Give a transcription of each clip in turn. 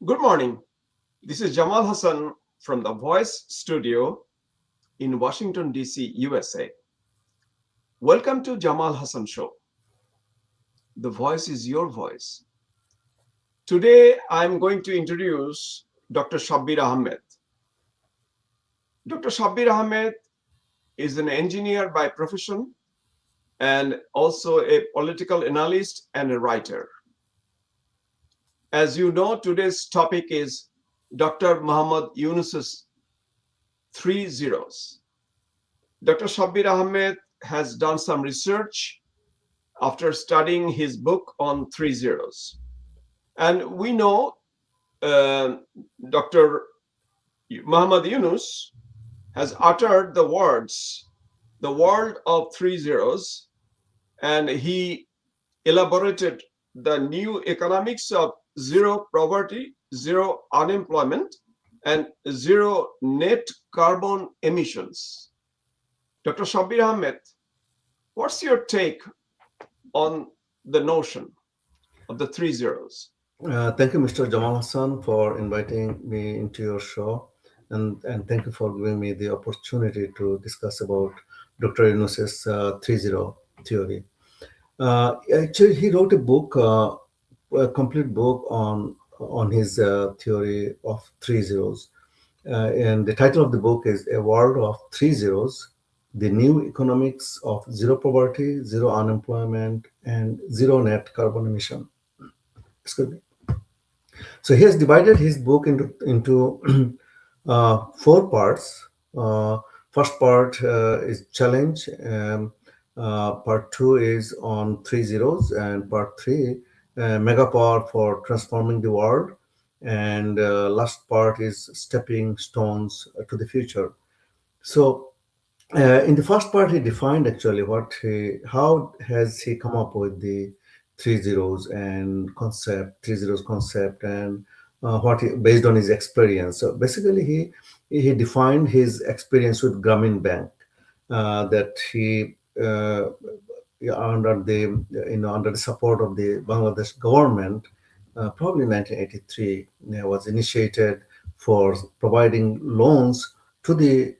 Good morning. This is Jamal Hassan from the Voice Studio in Washington, D.C., USA. Welcome to Jamal Hassan Show. The voice is your voice. Today, I'm going to introduce Dr. Shabir Ahmed. Dr. Shabir Ahmed is an engineer by profession and also a political analyst and a writer. As you know, today's topic is Dr. Muhammad Yunus's three zeros. Dr. Shabir Ahmed has done some research after studying his book on three zeros. And we know Dr. Muhammad Yunus has uttered the words, the world of three zeros, and he elaborated the new economics of zero poverty, zero unemployment, and zero net carbon emissions. Dr. Shabir Ahmed, what's your take on the notion of the three zeros? Thank you, Mr. Jamal Hassan, for inviting me into your show, and thank you for giving me the opportunity to discuss about Dr. Yunus's 3-0 theory. Actually, he wrote a book, a complete book on his theory of three zeros, and the title of the book is "A World of Three Zeros: The New Economics of Zero Poverty, Zero Unemployment, and Zero Net Carbon Emission." Excuse me. So he has divided his book into four parts. First part is challenge. Part two is on three zeros, and part three, mega power for transforming the world, and last part is stepping stones to the future. So in the first part, he defined actually how has he come up with the three zeros concept, and based on his experience. So basically, he defined his experience with Grameen Bank, that he yeah, under the support of the Bangladesh government, probably 1983, was initiated for providing loans to the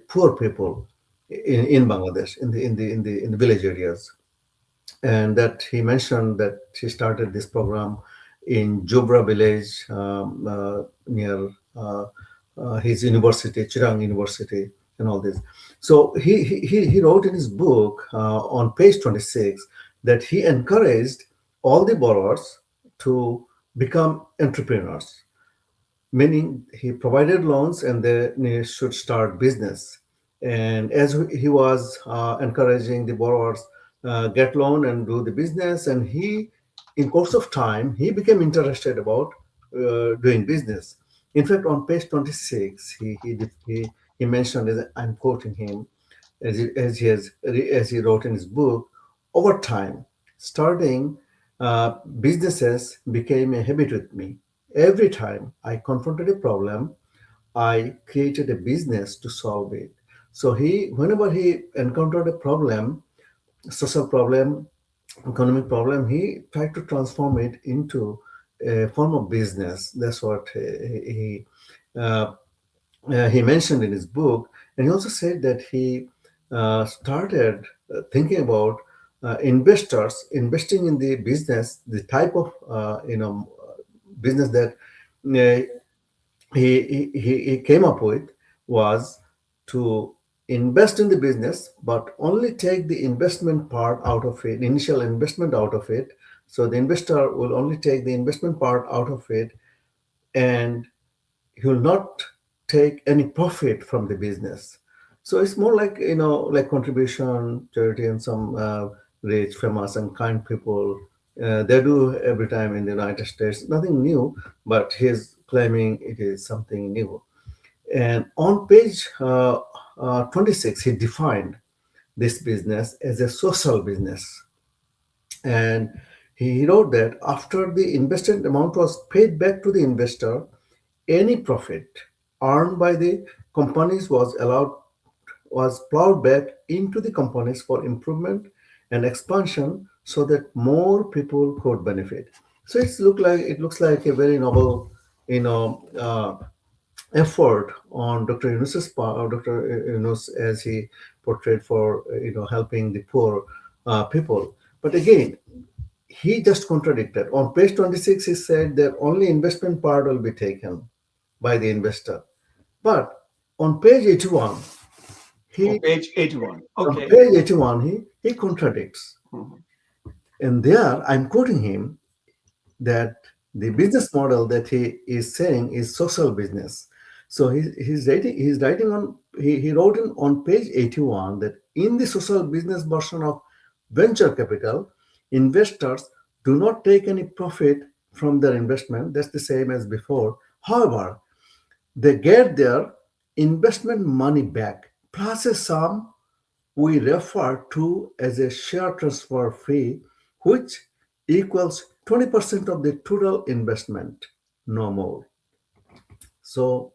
poor people in Bangladesh, in the village areas. And that he mentioned that he started this program in Jubra village, near his university, Chirang University, and all this. So he wrote in his book, on page 26, that he encouraged all the borrowers to become entrepreneurs, meaning he provided loans and they should start business. And as he was encouraging the borrowers get loan and do the business, and in course of time, he became interested about doing business. In fact, on page 26, he mentioned, as I'm quoting him, as he wrote in his book, over time, starting businesses became a habit with me. Every time I confronted a problem, I created a business to solve it. So whenever he encountered a problem, social problem, economic problem, he tried to transform it into a form of business. That's what uh, he mentioned in his book. And he also said that he started thinking about investors investing in the business, the type of business that he came up with was to invest in the business, but only take the investment part out of it, initial investment out of it. So the investor will only take the investment part out of it, and he will not take any profit from the business. So it's more like, like contribution, charity, and some rich, famous, and kind people. They do every time in the United States. Nothing new, but he's claiming it is something new. And on page 26, he defined this business as a social business. And he wrote that after the invested amount was paid back to the investor, any profit earned by the companies was plowed back into the companies for improvement and expansion so that more people could benefit. So it looks like a very noble, you know, effort on Dr. Yunus's part, or Dr. Yunus, as he portrayed for helping the poor people. But again, he just contradicted. On page 26, he said that only investment part will be taken by the investor. But on page 81, Oh, he page 81. on Okay. page 81 he contradicts. Mhm. And there I'm quoting him that the business model that he is saying is social business. So he's writing on he wrote in on page 81 that in the social business version of venture capital, investors do not take any profit from their investment. That's the same as before. However, they get their investment money back plus a sum we refer to as a share transfer fee, which equals 20% of the total investment, no more. So,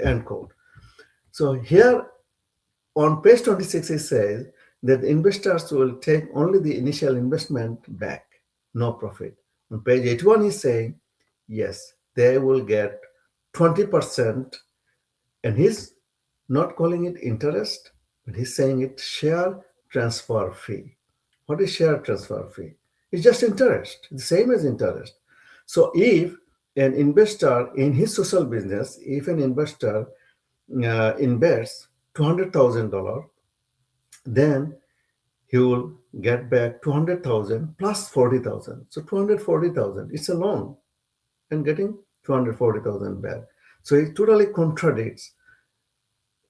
end quote. So, here on page 26, it says that investors will take only the initial investment back, no profit. On page 81, he's saying, yes, they will get 20%. And he's not calling it interest, but he's saying it share transfer fee. What is share transfer fee? It's just interest, the same as interest. So if an investor in his social business, if an investor invests $200,000, then he will get back 200,000 plus 40,000. So 240,000. It's a loan and getting 240,000 back. So it totally contradicts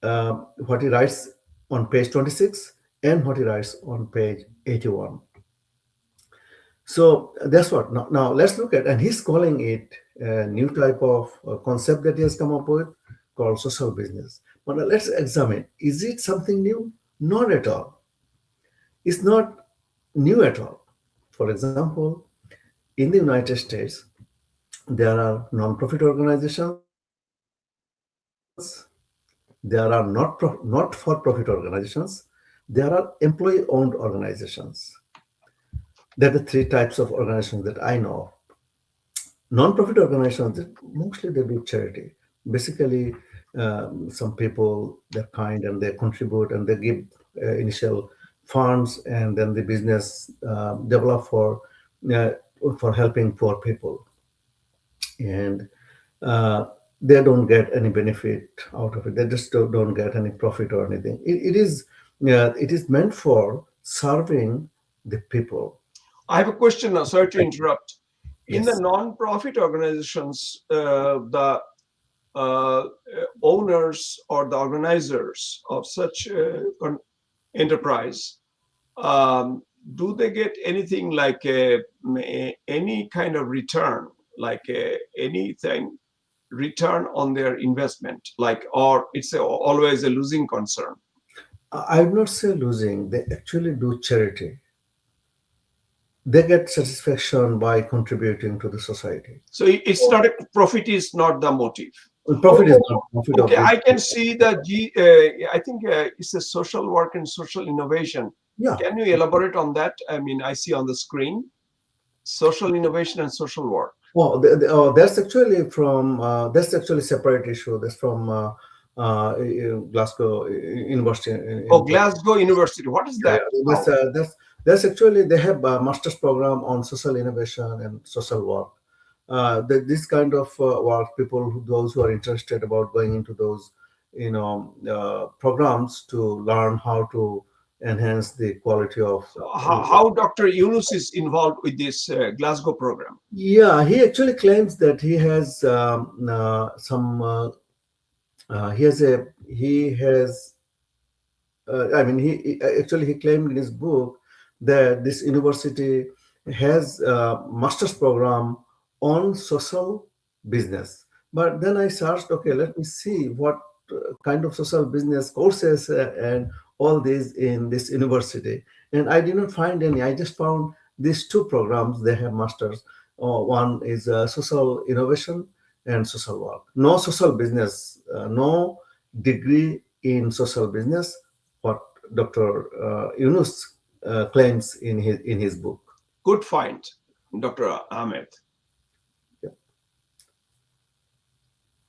what he writes on page 26 and what he writes on page 81. So that's what. Now let's look at, and he's calling it a new type of concept that he has come up with called social business. But let's examine, is it something new? Not at all. It's not new at all. For example, in the United States, there are non-profit organizations, there are not-for-profit organizations, there are employee-owned organizations. They're the three types of organizations that I know of. Non-profit organizations, mostly they do charity. Basically, some people, they're kind and they contribute and they give initial funds, and then the business develop uh, for helping poor people. And uh, they don't get any benefit out of it. They just don't get any profit or anything. It is meant for serving the people. I have a question now. Sorry to interrupt. In the Yes. non-profit organizations, the uh, owners or the organizers of such enterprise, um, do they get anything like any kind of return, like anything return on their investment, like, or it's always a losing concern? I would not say losing. They actually do charity. They get satisfaction by contributing to the society. So it's not a profit is not the motive. Well, Oh, profit is oh, not profit, okay, I obviously. can see the I think it's a social work and social innovation. Yeah. Can you elaborate on that? I mean, I see on the screen social innovation and social work. Well, that's actually separate issue. That's from Glasgow University Oh, in Glasgow University. What is yeah, that? yeah. Oh, That's actually they have a master's program on social innovation and social work. This kind of work, those who are interested about going into those, programs to learn how to enhance the quality of. so how Dr. Yunus is involved with this Glasgow program? Yeah, he actually claims that he has some. He has I mean, actually he claimed in his book that this university has a master's program on social business. But then I searched, okay, let me see what kind of social business courses and all these in this university. And I did not find any. I just found these two programs. They have masters. One is social innovation and social work. No social business. No degree in social business, what Dr. Yunus claims in his book. Good find, Dr. Ahmed.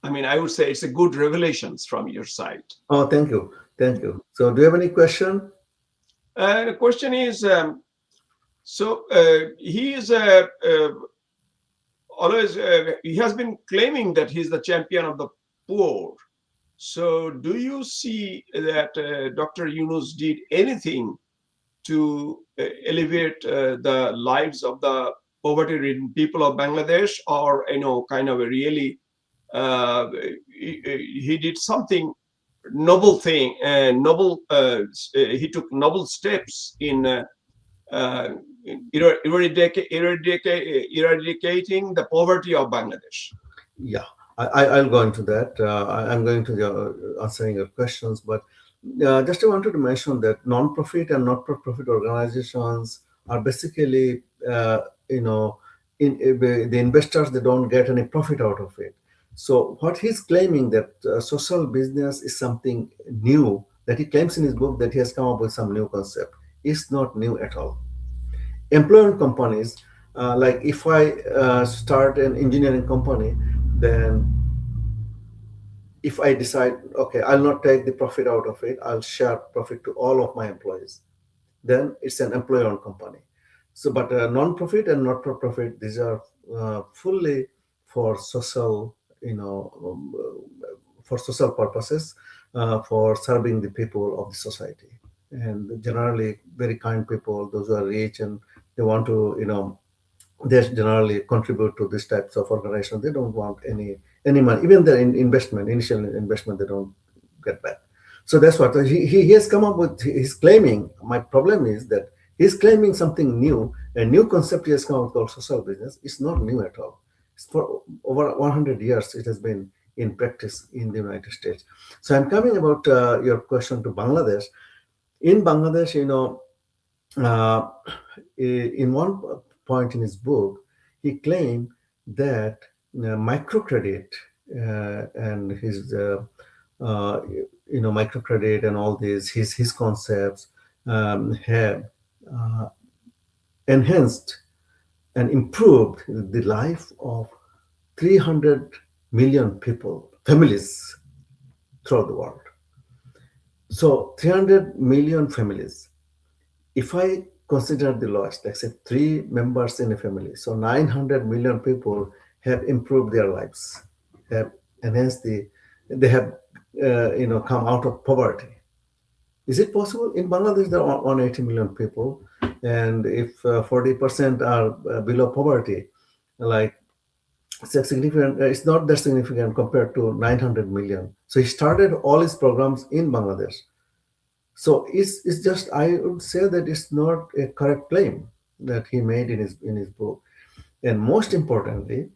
I mean, I would say it's a good revelations from your side. Oh, thank you. Thank you. So, do you have any question? And the question is, he is always he has been claiming that he's the champion of the poor. So, do you see that Dr. Yunus did anything to elevate the lives of the poverty-ridden people of Bangladesh, or kind of a really he did something noble thing and noble he took noble steps in uh, eradicating the poverty of Bangladesh. Yeah, I'll go into that. I'm going to the, answering your questions, but just I wanted to mention that non-profit and not-for-profit organizations are basically, you know, the investors, they don't get any profit out of it. So what he's claiming that social business is something new that he claims in his book that he has come up with some new concept is not new at all. Employment companies, like if I start an engineering company, then if I decide, okay, I'll not take the profit out of it, I'll share profit to all of my employees, then it's an employer-owned company. So, but non-profit and not-for-profit, these are fully for social, for social purposes, for serving the people of the society, and generally very kind people, those who are rich and they want to, they generally contribute to these types of organizations. They don't want any money, even the initial investment, they don't get back. So that's what he has come up with. He's claiming. My problem is that he's claiming something new, a new concept he has come up called social business. It's not new at all. It's for over 100 years. It has been in practice in the United States. So I'm coming about your question to Bangladesh. In Bangladesh, uh, in one point in his book, he claimed that microcredit and his, uh, microcredit and all these his concepts have uh, enhanced and improved the life of 300 million people, families throughout the world. So 300 million families. If I consider the lowest, like say three members in a family, so 900 million people have improved their lives, have enhanced they have, come out of poverty. Is it possible? In Bangladesh, there are 180 million people, and if 40% are below poverty, like it's a significant, it's not that significant compared to 900 million. So he started all his programs in Bangladesh. So it's just, I would say that it's not a correct claim that he made in his book. And most importantly,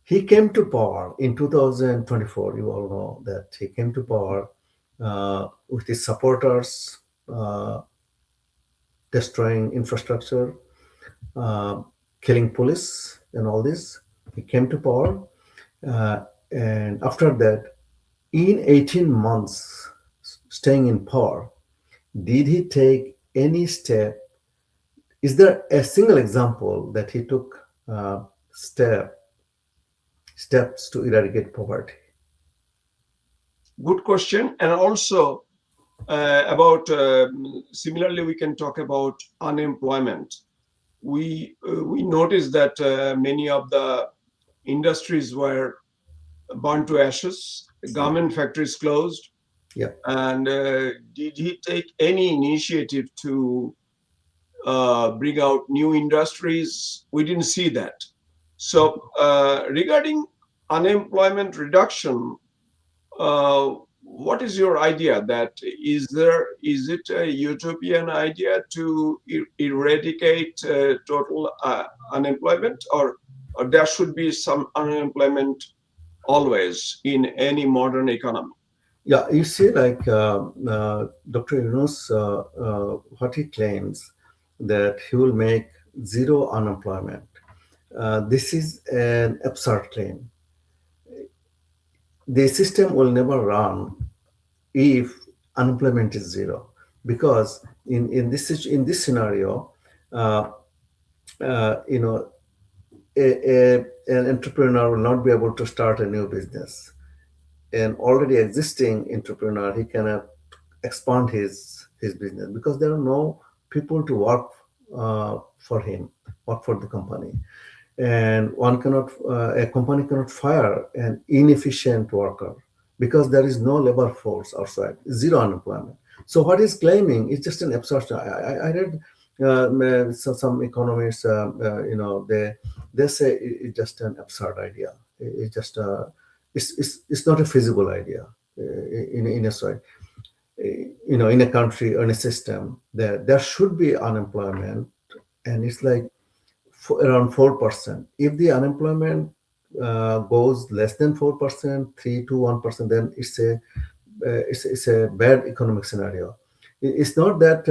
he came to power in 2024. You all know that he came to power with his supporters uh, destroying infrastructure, uh, killing police, and all this. He came to power, uh, and after that, in 18 months staying in power, did he take any step? Is there a single example that he took steps to eradicate poverty? Good question. And also about similarly, we can talk about unemployment. We noticed that many of the industries were burned to ashes, garment factories closed, Yeah. and did he take any initiative to bring out new industries? We didn't see that. So regarding unemployment reduction, what is your idea? That is it a utopian idea to eradicate total unemployment, or there should be some unemployment always in any modern economy? Yeah, you see, like Dr. Yunus, what he claims that he will make zero unemployment. This is an absurd claim. The system will never run if unemployment is zero, because in this scenario, uh, you know, an entrepreneur will not be able to start a new business. an already existing entrepreneur, he cannot expand his business because there are no people to work for him, work for the company, and a company cannot fire an inefficient worker because there is no labor force outside, zero unemployment. So what he's claiming is just an absurd. I read some economists, they say it's just an absurd idea. It's just it's not a feasible idea in a way. In a country or in a system, there should be unemployment, and it's like around 4%. If the unemployment goes less than 4%, 3 to 1%, then it's a bad economic scenario. It's not that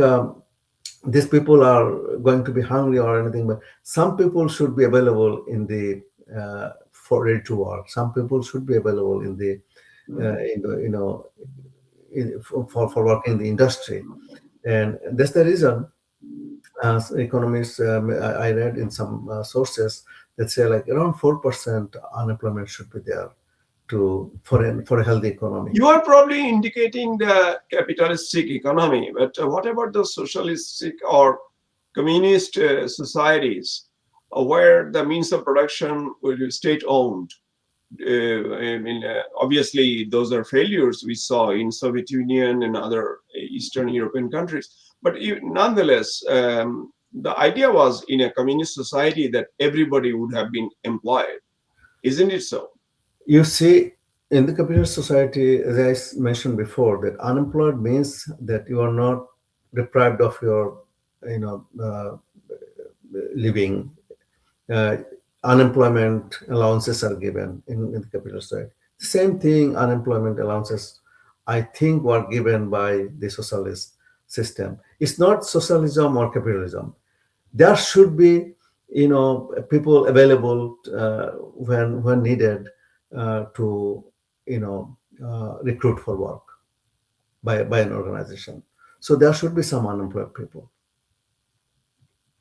these people are going to be hungry or anything, but some people should be available in the for ready to work. Some people should be available in the for working in the industry, and that's the reason economists, I read in some sources that say like around 4% unemployment should be there to for a healthy economy. You are probably indicating the capitalistic economy, but what about the socialistic or communist societies where the means of production will be state owned? I mean, obviously, those are failures we saw in Soviet Union and other Eastern European countries. But nonetheless, the idea was in a communist society that everybody would have been employed, isn't it so? You see, in the capitalist society, as mentioned before, that unemployed means that you are not deprived of your, you know, living. Uh, Unemployment allowances are given in the capitalist society. The same thing, unemployment allowances, I think, were given by the socialist system. It's not socialism or capitalism. There should be, people available when needed to, recruit for work by an organization. So there should be some unemployed people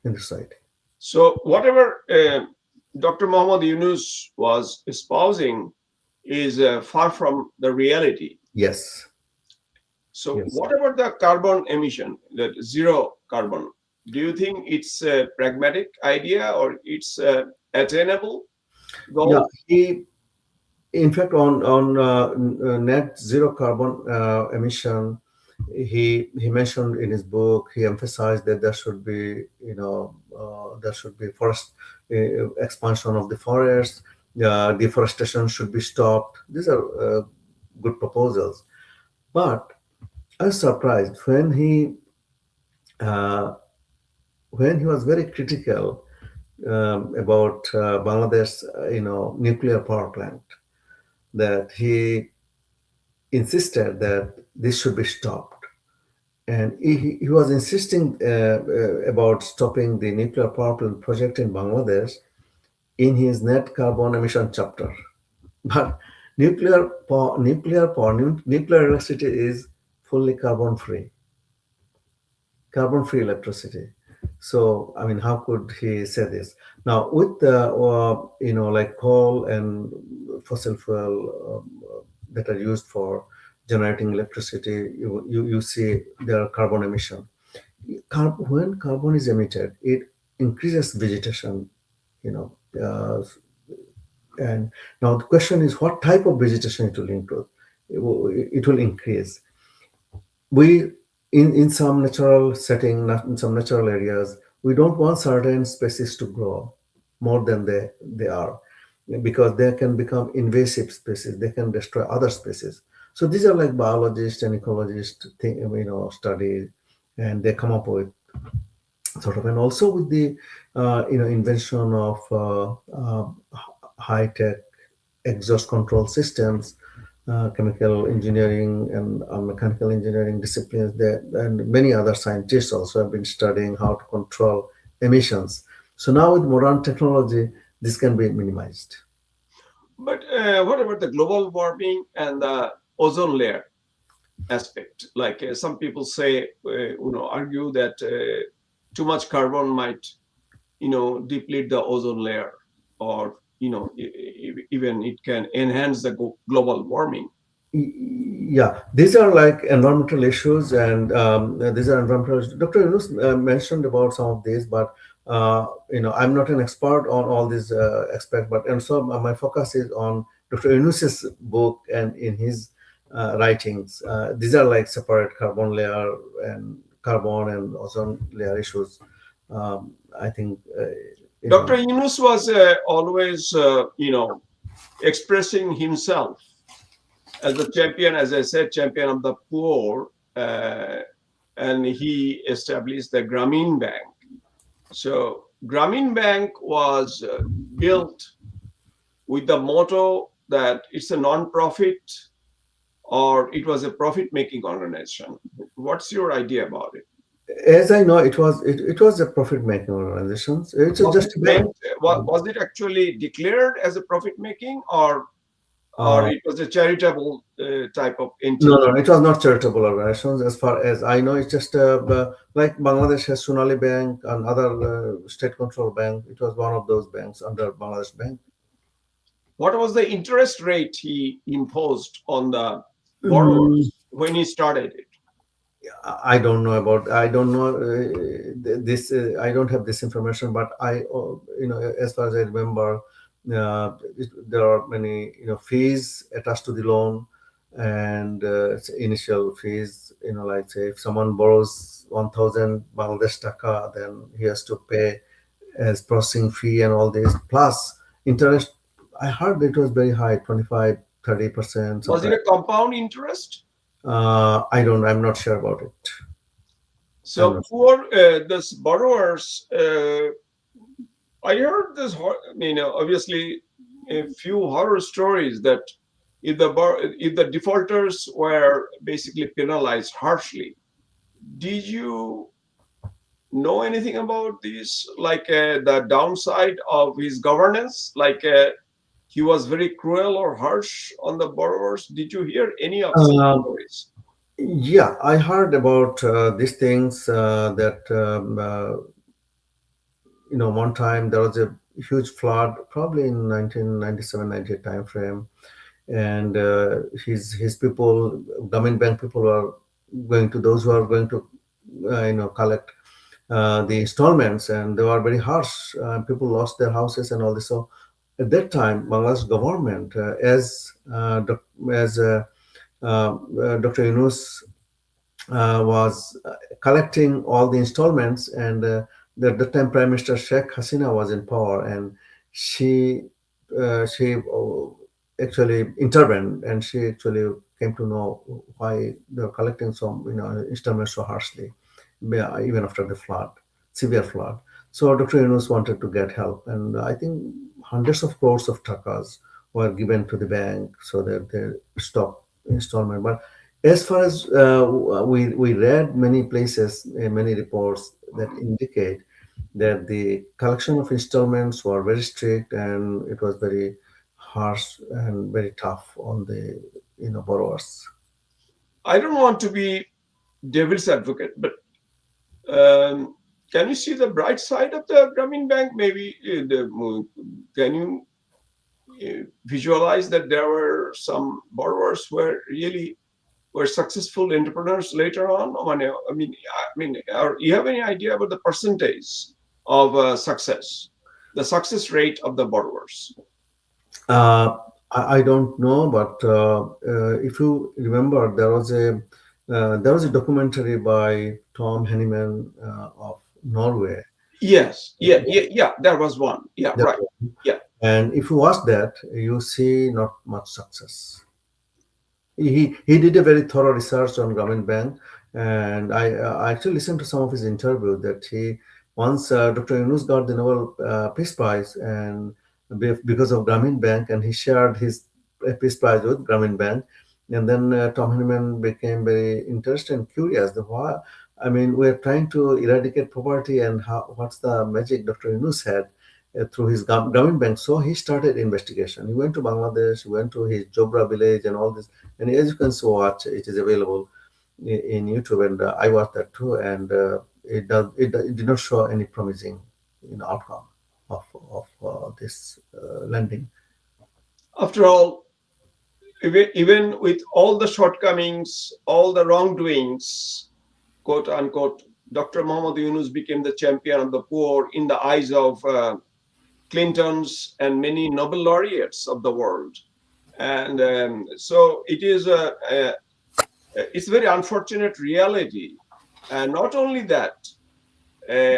in the society. So, whatever Dr. Muhammad Yunus was espousing is far from the reality. Yes. So, Yes. what about the carbon emission, that zero carbon? Do you think it's a pragmatic idea or it's attainable Yeah. goal? In fact, on net zero carbon emission, he mentioned in his book, he emphasized that there should be forest expansion of the forest, deforestation should be stopped. These are good proposals. But I was surprised uh, when he was very critical about Bangladesh, nuclear power plant, that he insisted that this should be stopped. And he was insisting about stopping the nuclear power plant project in Bangladesh in his net carbon emission chapter. But nuclear electricity is fully carbon free electricity. So, I mean, how could he say this? Now, with the, like coal and fossil fuel that are used for generating electricity, you see there are carbon emission. When carbon is emitted, it increases vegetation, you know, uh, and now the question is what type of vegetation it will include. It will increase. We in some natural setting, in some natural areas, we don't want certain species to grow more than they are, because they can become invasive species, they can destroy other species. So these are like biologists and ecologists study, and they come up with sort of, and also with the invention of high tech exhaust control systems, chemical engineering and mechanical engineering disciplines, there, and many other scientists also have been studying how to control emissions. So now with modern technology, this can be minimized. But what about the global warming and the ozone layer aspect? Like some people say, argue that too much carbon might, deplete the ozone layer, or even it can enhance the global warming. Yeah, these are like environmental issues, and these are environmental issues. Dr. Yunus mentioned about some of these, but I'm not an expert on all these aspects. But and so my focus is on Dr. Yunus's book and in his writings. These are like separate carbon layer and carbon and ozone layer issues. I think you Dr. know. Yunus was always, expressing himself as a champion, as I said, champion of the poor, and he established the Grameen Bank. So Grameen Bank was built with the motto that it's a non-profit or it was a profit-making organization. What's your idea about it? As I know, it was a profit making organization. It's Was it just a bank. meant? Was it actually declared as a profit-making, or Uh, it was a charitable type of No, entity? no, it was not charitable organizations. As far as I know, it's just like Bangladesh has Sonali Bank and other state-controlled bank. It was one of those banks under Bangladesh Bank. What was the interest rate he imposed on the Mm, borrowers when he started it? I don't know about. I don't know this. I don't have this information, but as far as I remember, there are many fees attached to the loan, and it's initial fees. Like say if someone borrows 1,000 Bangladesh taka, then he has to pay as processing fee and all this plus interest. I heard it was very high, 25, 30%, Was it sometimes. a compound interest? I don't. I'm not sure about it. I'm So not. poor this borrowers. I heard this. Obviously, a few horror stories that if the defaulters were basically penalized harshly. Did you know anything about this? Like the downside of his governance? Like he was very cruel or harsh on the borrowers. Did you hear any of such Um, stories? yeah, I heard about these things that one time there was a huge flood, probably in 1997, 98 time frame, and his people, government bank people, were going to those who are going to collect the installments, and they were very harsh. People lost their houses and all this. So at that time, Bangladesh government, as Dr. Yunus was collecting all the installments, and at the time Prime Minister Sheikh Hasina was in power, and she actually intervened, and she actually came to know why they were collecting some installments so harshly, even after the flood, severe flood. So Dr. Yunus wanted to get help, and I think hundreds of crores of takas were given to the bank so that they stop installment. But as far as we read many places, many reports that indicate that the collection of installments were very strict, and it was very harsh and very tough on the borrowers. I don't want to be devil's advocate, but um, can you see the bright side of the Grameen Bank? Maybe can you visualize that there were some borrowers who were successful entrepreneurs later on? You have any idea about the percentage of success, the success rate of the borrowers? Uh, I don't know, but if you remember, there was a documentary by Tom Henneman of Norway. Yes, yeah. There was one. Yeah, That right. one. Yeah. And if you watch that, you see not much success. He did a very thorough research on Grameen Bank, and I actually listened to some of his interview that he once Dr. Yunus got the Nobel Peace Prize and because of Grameen Bank, and he shared his Peace Prize with Grameen Bank, and then Tom Henneman became very interested and curious. The why, I mean, we're trying to eradicate poverty, and what's the magic Dr. Yunus had through his Grameen Bank. So he started investigation. He went to Bangladesh, he went to his Jobra village and all this, and as you can see, watch, it is available in YouTube, and I watched that too. And it did not show any promising outcome of this lending. After all, even with all the shortcomings, all the wrongdoings, quote unquote, Dr. Muhammad Yunus became the champion of the poor in the eyes of Clintons and many Nobel laureates of the world. And so it is it's a very unfortunate reality. And not only that,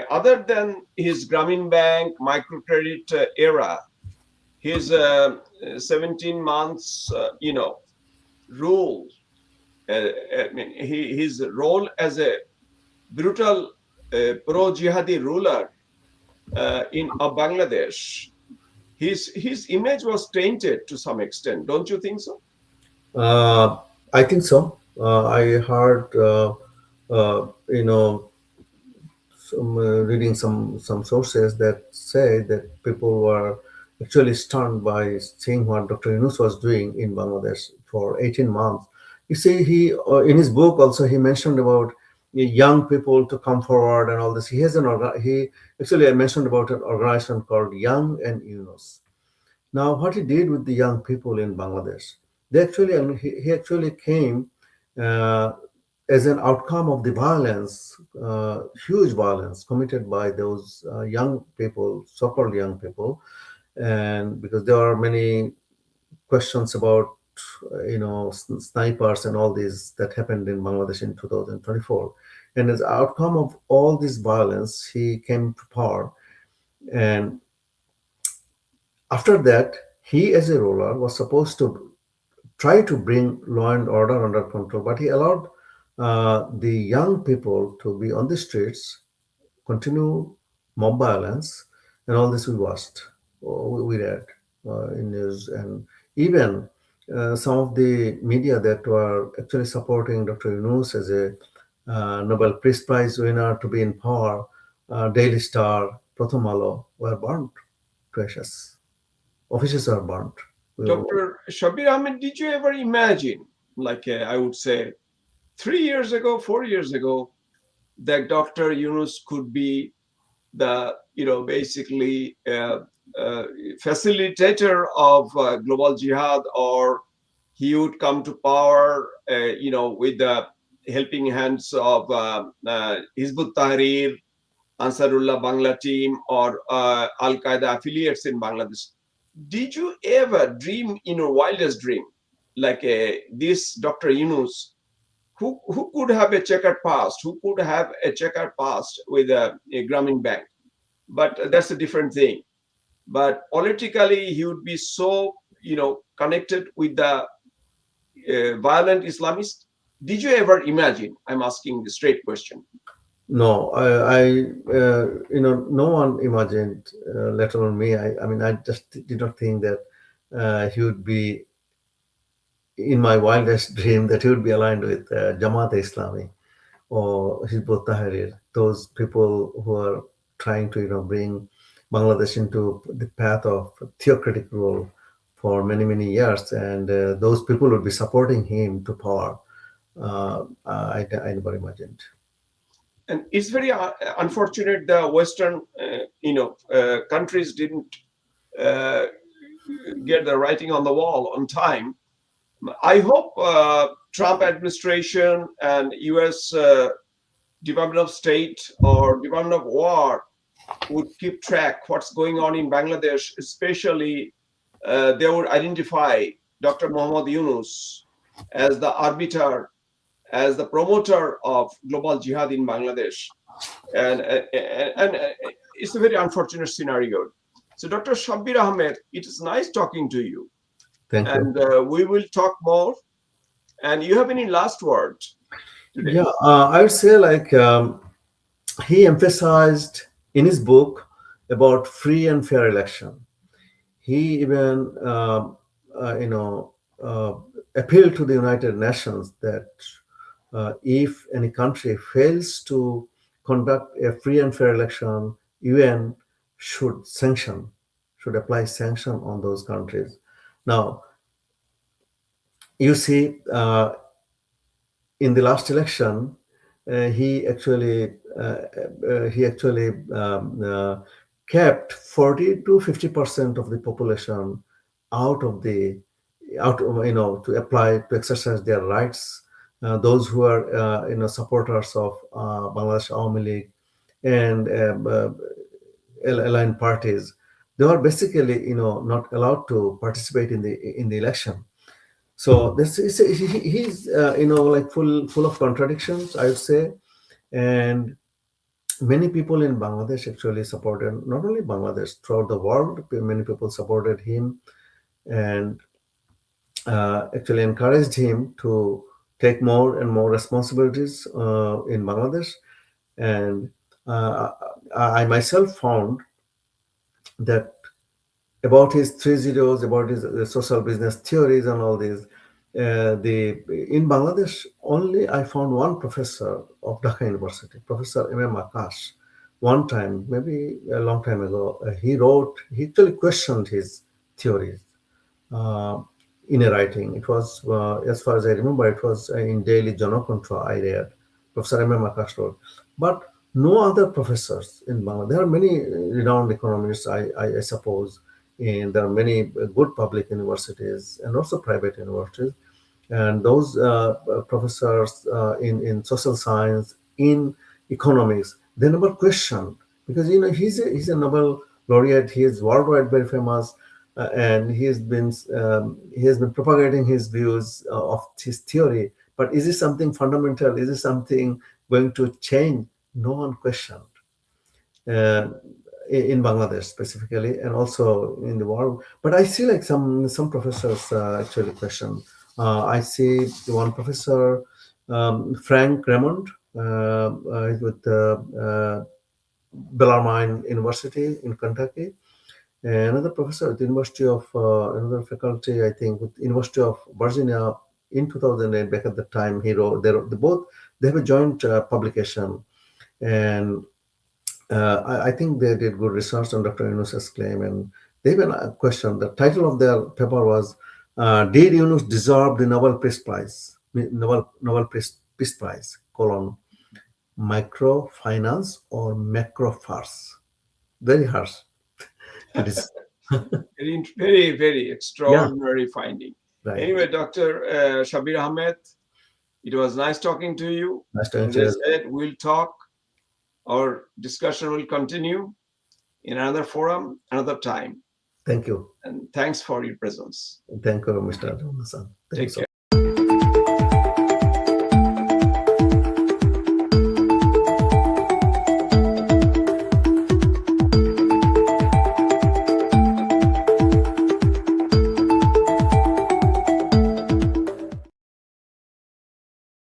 other than his Grameen Bank microcredit era, his 17 months, rule, I mean, his role as a brutal pro-jihadi ruler in Bangladesh, his image was tainted to some extent. Don't you think so? Uh, I think so. I heard, you know, reading some sources that say that people were actually stunned by seeing what Dr. Yunus was doing in Bangladesh for 18 months. You see, he in his book also he mentioned about young people to come forward and all this. He has he actually mentioned about an organization called Young and Yunus. Now, what he did with the young people in Bangladesh, they actually, and he actually came uh, as an outcome of the violence, huge violence committed by those young people, so-called young people, and because there are many questions about, snipers and all these that happened in Bangladesh in 2024, and as outcome of all this violence, he came to power, and after that, he as a ruler was supposed to try to bring law and order under control, but he allowed the young people to be on the streets, continue mob violence, and all this we watched, we read in news, and even some of the media that were actually supporting Dr. Yunus as a Nobel Peace Prize winner to be in power, Daily Star, Pratham Alo, were burnt to ashes. Offices are burnt. Dr. Shabir Ahmed, did you ever imagine, like I would say, 3 years ago, 4 years ago, that Dr. Yunus could be the, basically uh, facilitator of global jihad, or he would come to power, with the helping hands of Hizbut Tahrir, Ansarullah Bangla team, or Al Qaeda affiliates in Bangladesh. Did you ever dream in your wildest dream, like this Dr. Yunus, who could have a checkered past, who could have a checkered past with a Grameen Bank? But that's a different thing. But politically, he would be so, connected with the violent Islamists. Did you ever imagine? I'm asking the straight question. No, no one imagined, let alone me. I mean, I just did not think that he would be in my wildest dream that he would be aligned with Jamaat Islami or Hizbut Tahrir, those people who are trying to, bring Bangladesh into the path of theocratic rule for many, many years, and those people would be supporting him to power. I never imagined. And it's very unfortunate the Western, countries didn't uh, get the writing on the wall on time. I hope Trump administration and U.S. Department of State or Department of War would keep track what's going on in Bangladesh, especially they would identify Dr. Muhammad Yunus as the arbiter, as the promoter of global jihad in Bangladesh. And it's a very unfortunate scenario. So, Dr. Shabir Ahmed, it is nice talking to you. Thank you. And we will talk more. And you have any last words today? Yeah, I would say like he emphasized in his book about free and fair election. He even, uh, appealed to the United Nations that if any country fails to conduct a free and fair election, UN should apply sanction on those countries. Now, you see, in the last election, he actually kept 40 to 50% of the population out of the out, to apply, to exercise their rights. Those who are supporters of Bangladesh Awami League and aligned parties, they were basically not allowed to participate in the election. So this is, he's like full of contradictions, I would say. And many people in Bangladesh actually supported, not only Bangladesh, throughout the world, many people supported him and actually encouraged him to take more and more responsibilities in Bangladesh. And I myself found that about his three zeros, about his social business theories and all these. The In Bangladesh, only I found one professor of Dhaka University, Professor M. Akash. One time, maybe a long time ago, he actually questioned his theories uh, in a writing. It was, as far as I remember, it was in Daily Janakontra I read. Professor M. Akash wrote. But no other professors in Bangladesh. There are many renowned economists, I suppose, and there are many good public universities and also private universities. And those professors in social science, in economics, they never questioned, because he's a Nobel laureate. He is worldwide very famous, and he has been propagating his views of his theory. But is it something fundamental? Is it something going to change? No one questioned. Uh, in Bangladesh specifically, and also in the world. But I see like some professors actually question. I see one professor, Frank Raymond, with Bellarmine University in Kentucky. Another professor at the University of another faculty, I think, with University of Virginia in 2008. Back at the time, he wrote. They have a joint publication, and I think they did good research on Dr. Yunus's claim, and they even questioned. The title of their paper was "Did Yunus deserve the Nobel Peace Prize? Nobel Peace Prize: colon microfinance or macro farce?" Very harsh criticism. Very, very, very Yeah, extraordinary finding. right. Anyway, Dr. Shabir Ahmed, it was nice talking to you. Nice to As you I as well. said, we'll talk. Our discussion will continue in another forum, another time. Thank you. And thanks for your presence. Thank you, Mr. Hassan. Thank you Take so care.